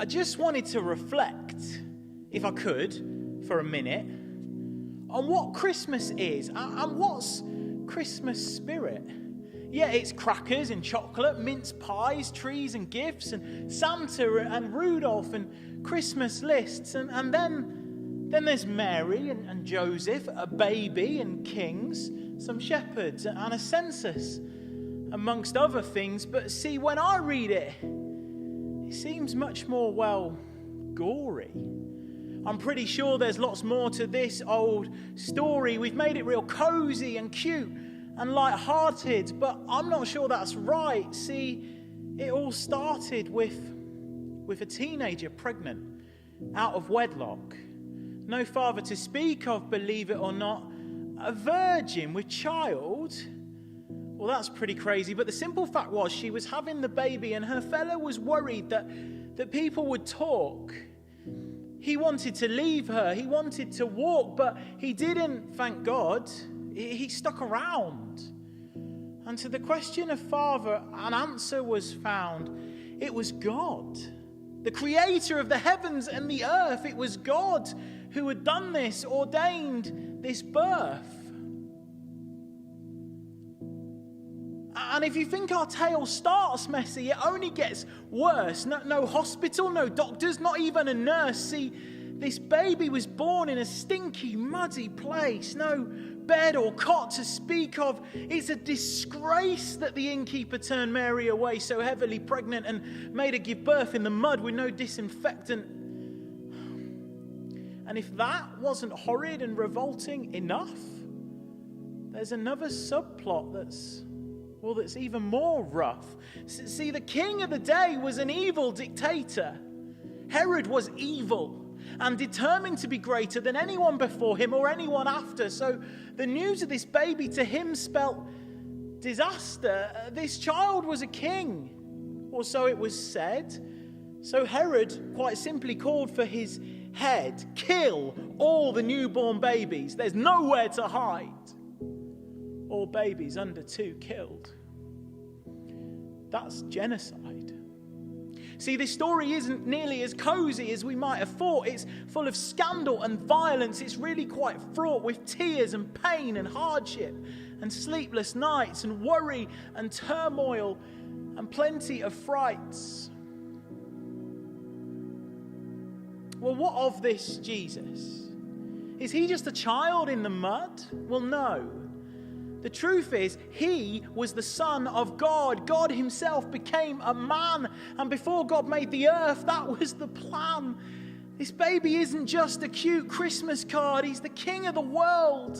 I just wanted to reflect, if I could, for a minute, on what Christmas is and what's Christmas spirit. Yeah, it's crackers and chocolate, mince pies, trees and gifts, and Santa and Rudolph and Christmas lists. And then there's Mary and Joseph, a baby and kings, some shepherds and a census, amongst other things. But see, when I read it, it seems much more, gory. I'm pretty sure there's lots more to this old story. We've made it real cozy and cute and light-hearted, but I'm not sure that's right. See, it all started with a teenager pregnant, out of wedlock. No father to speak of, believe it or not. A virgin with child. Well, that's pretty crazy, but the simple fact was she was having the baby and her fellow was worried that people would talk. He wanted to leave her. He wanted to walk, but he didn't, thank God. He stuck around. And to the question of father, an answer was found. It was God, the creator of the heavens and the earth. It was God who had done this, ordained this birth. And if you think our tale starts messy, it only gets worse. No hospital, no doctors, not even a nurse. See, this baby was born in a stinky, muddy place. No bed or cot to speak of. It's a disgrace that the innkeeper turned Mary away so heavily pregnant and made her give birth in the mud with no disinfectant. And if that wasn't horrid and revolting enough, there's another subplot that's even more rough. See, the king of the day was an evil dictator. Herod was evil and determined to be greater than anyone before him or anyone after. So the news of this baby to him spelt disaster. This child was a king, or so it was said. So Herod quite simply called for his head. Kill all the newborn babies. There's nowhere to hide. All babies under 2 killed. That's genocide. See, this story isn't nearly as cozy as we might have thought. It's full of scandal and violence. It's really quite fraught with tears and pain and hardship and sleepless nights and worry and turmoil and plenty of frights. Well, what of this Jesus? Is he just a child in the mud? Well, no. The truth is, he was the Son of God. God himself became a man. And before God made the earth, that was the plan. This baby isn't just a cute Christmas card. He's the King of the world.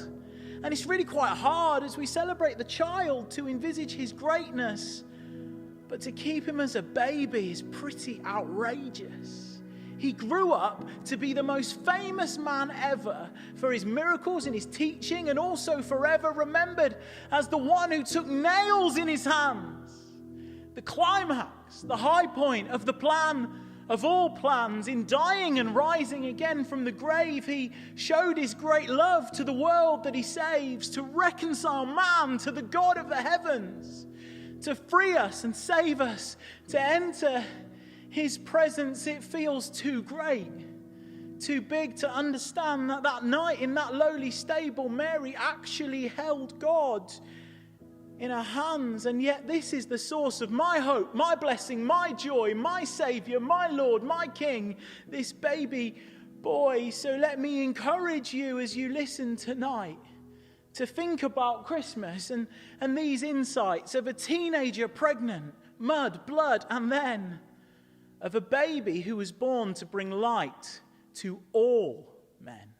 And it's really quite hard as we celebrate the child to envisage his greatness. But to keep him as a baby is pretty outrageous. He grew up to be the most famous man ever for his miracles and his teaching, and also forever remembered as the one who took nails in his hands. The climax, the high point of the plan of all plans, in dying and rising again from the grave, he showed his great love to the world that he saves, to reconcile man to the God of the heavens, to free us and save us, to enter his presence. It feels too great, too big to understand that night in that lowly stable, Mary actually held God in her hands. And yet this is the source of my hope, my blessing, my joy, my Savior, my Lord, my King, this baby boy. So let me encourage you as you listen tonight to think about Christmas and these insights of a teenager pregnant, mud, blood, and then of a baby who was born to bring light to all men.